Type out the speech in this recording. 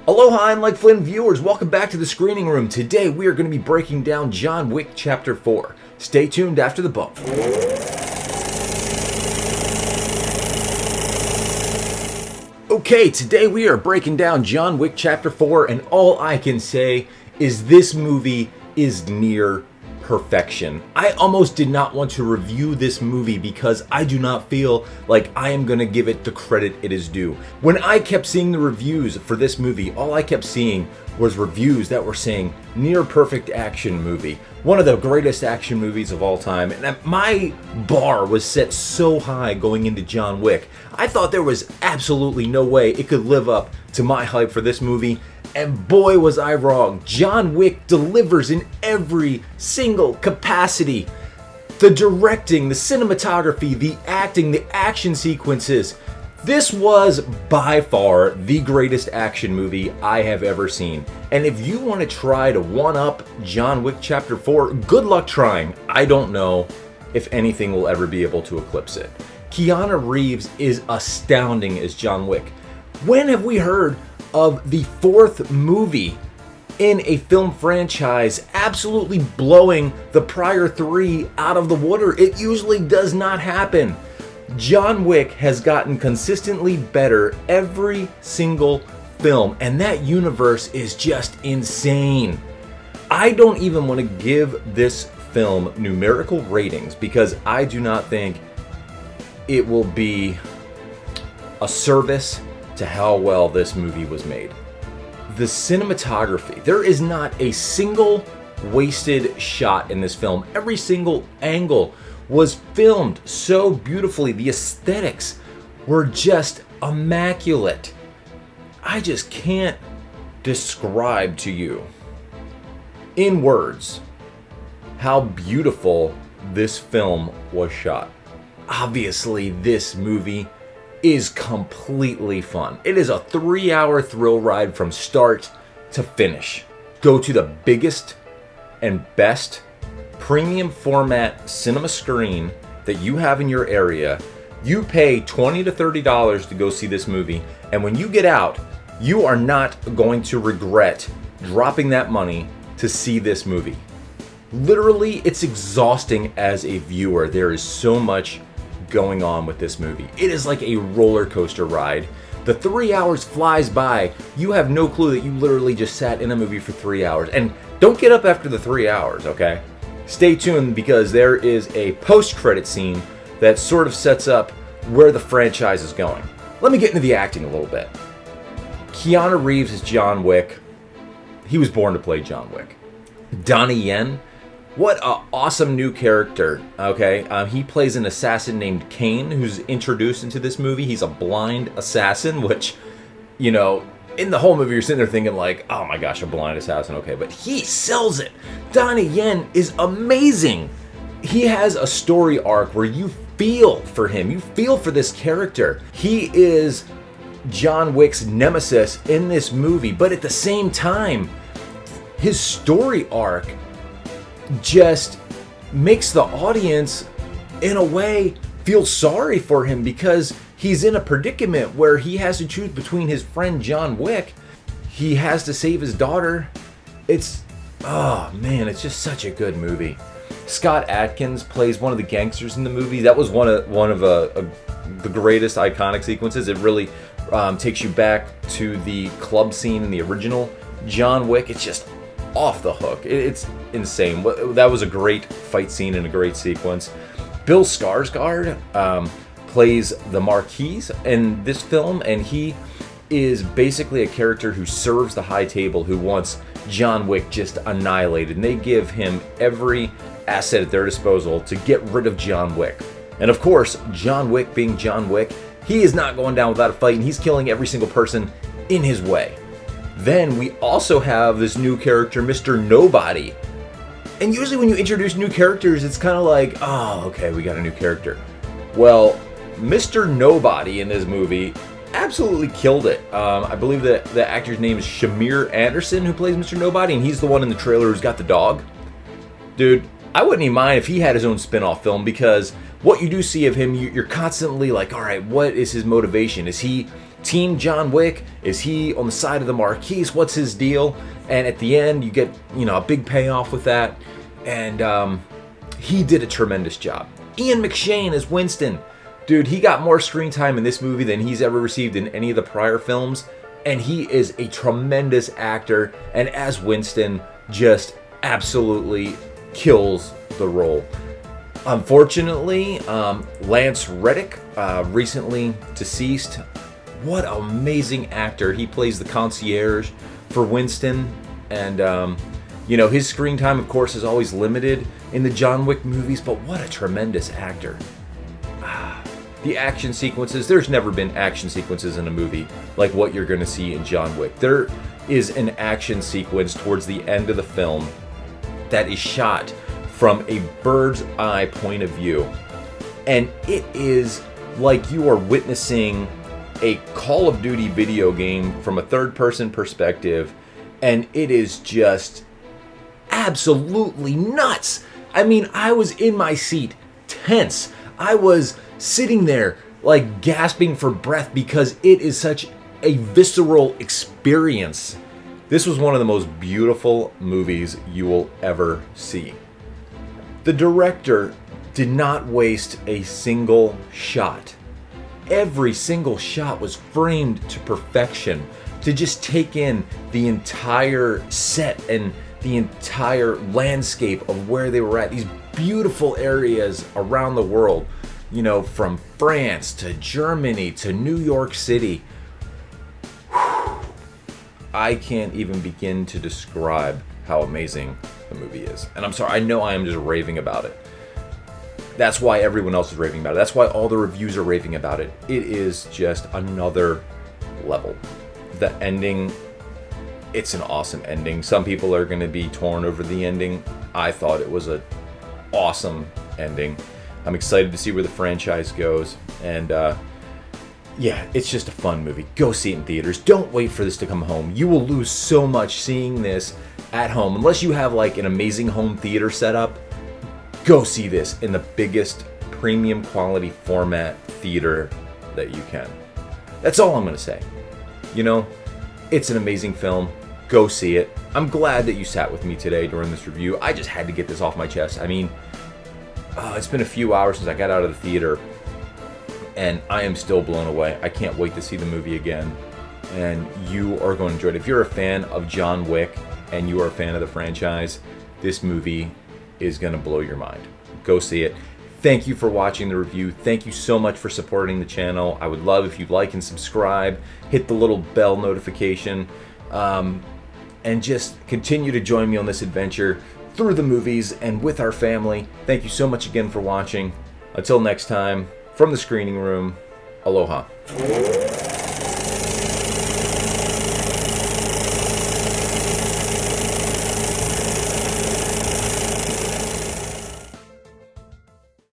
Aloha and like Flynn viewers, welcome back to the screening room. Today we are going to be breaking down John Wick Chapter 4. Stay tuned after the bump. Okay, today we are breaking down John Wick Chapter 4, and all I can say is this movie is near perfection. I almost did not want to review this movie because I do not feel like I am going to give it the credit it is due. When I kept seeing the reviews for this movie, all I kept seeing was reviews that were saying near perfect action movie, one of the greatest action movies of all time, and my bar was set so high going into John Wick. I thought there was absolutely no way it could live up to my hype for this movie. And boy was I wrong. John Wick delivers in every single capacity. The directing, the cinematography, the acting, the action sequences. This was by far the greatest action movie I have ever seen. And if you want to try to one-up John Wick Chapter 4, good luck trying. I don't know if anything will ever be able to eclipse it. Keanu Reeves is astounding as John Wick. When have we heard of the fourth movie in a film franchise absolutely blowing the prior three out of the water? It usually does not happen. John Wick has gotten consistently better every single film, and that universe is just insane. I don't even want to give this film numerical ratings because I do not think it will be a service to how well this movie was made. The cinematography, there is not a single wasted shot in this film. Every single angle was filmed so beautifully. The aesthetics were just immaculate. I just can't describe to you in words how beautiful this film was shot. Obviously, this movie is completely fun. It is a 3-hour thrill ride from start to finish. Go to the biggest and best premium format cinema screen that you have in your area. You pay $20 to $30 to go see this movie, and when you get out, you are not going to regret dropping that money to see this movie. Literally, it's exhausting as a viewer. There is so much going on with this movie. It is like a roller coaster ride. The 3 hours flies by. You have no clue that you literally just sat in a movie for 3 hours. And don't get up after the 3 hours, okay? Stay tuned because there is a post-credit scene that sort of sets up where the franchise is going. Let me get into the acting a little bit. Keanu Reeves is John Wick. He was born to play John Wick. Donnie Yen, what an awesome new character, okay? He plays an assassin named Kane, who's introduced into this movie. He's a blind assassin, which, you know, in the whole movie you're sitting there thinking like, oh my gosh, a blind assassin, okay. But he sells it. Donnie Yen is amazing. He has a story arc where you feel for him. You feel for this character. He is John Wick's nemesis in this movie, but at the same time, his story arc just makes the audience, in a way, feel sorry for him because he's in a predicament where he has to choose between his friend John Wick. He has to save his daughter. Oh man, it's just such a good movie. Scott Adkins plays one of the gangsters in the movie. That was one of the greatest iconic sequences. It really takes you back to the club scene in the original John Wick. It's just off the hook. It's insane. That was a great fight scene and a great sequence. Bill Skarsgård plays the Marquis in this film, and he is basically a character who serves the high table, who wants John Wick just annihilated, and they give him every asset at their disposal to get rid of John Wick. And of course, John Wick being John Wick, he is not going down without a fight, and he's killing every single person in his way. Then we also have this new character, Mr. Nobody. And usually when you introduce new characters, it's kind of like, oh, okay, we got a new character. Well, Mr. Nobody in this movie absolutely killed it. I believe that the actor's name is Shamir Anderson, who plays Mr. Nobody, and he's the one in the trailer who's got the dog. Dude, I wouldn't even mind if he had his own spin-off film, because what you do see of him, you're constantly like, all right, what is his motivation? Is he Team John Wick? Is he on the side of the Marquise? What's his deal? And at the end, you get, a big payoff with that. And he did a tremendous job. Ian McShane as Winston. Dude, he got more screen time in this movie than he's ever received in any of the prior films. And he is a tremendous actor. And as Winston, just absolutely kills the role. Unfortunately, Lance Reddick, recently deceased. What an amazing actor. He plays the concierge for Winston. And, his screen time, of course, is always limited in the John Wick movies, but what a tremendous actor. The action sequences, there's never been action sequences in a movie like what you're going to see in John Wick. There is an action sequence towards the end of the film that is shot from a bird's eye point of view. And it is like you are witnessing a Call of Duty video game from a third-person perspective, and it is just absolutely nuts. I mean, I was in my seat, tense. I was sitting there, like, gasping for breath because it is such a visceral experience. This was one of the most beautiful movies you will ever see. The director did not waste a single shot. Every single shot was framed to perfection to just take in the entire set and the entire landscape of where they were at. These beautiful areas around the world, from France to Germany to New York City. I can't even begin to describe how amazing the movie is. And I'm sorry, I know I am just raving about it. That's why everyone else is raving about it. That's why all the reviews are raving about it. It is just another level. The ending, it's an awesome ending. Some people are going to be torn over the ending. I thought it was an awesome ending. I'm excited to see where the franchise goes. And it's just a fun movie. Go see it in theaters. Don't wait for this to come home. You will lose so much seeing this at home. Unless you have like an amazing home theater setup, go see this in the biggest premium quality format theater that you can. That's all I'm going to say. It's an amazing film. Go see it. I'm glad that you sat with me today during this review. I just had to get this off my chest. I mean, it's been a few hours since I got out of the theater, and I am still blown away. I can't wait to see the movie again, and you are going to enjoy it. If you're a fan of John Wick and you are a fan of the franchise, this movie is going to blow your mind. Go see it. Thank you for watching the review. Thank you so much for supporting the channel. I would love if you'd like and subscribe, hit the little bell notification, and just continue to join me on this adventure through the movies and with our family. Thank you so much again for watching. Until next time, from the screening room, aloha.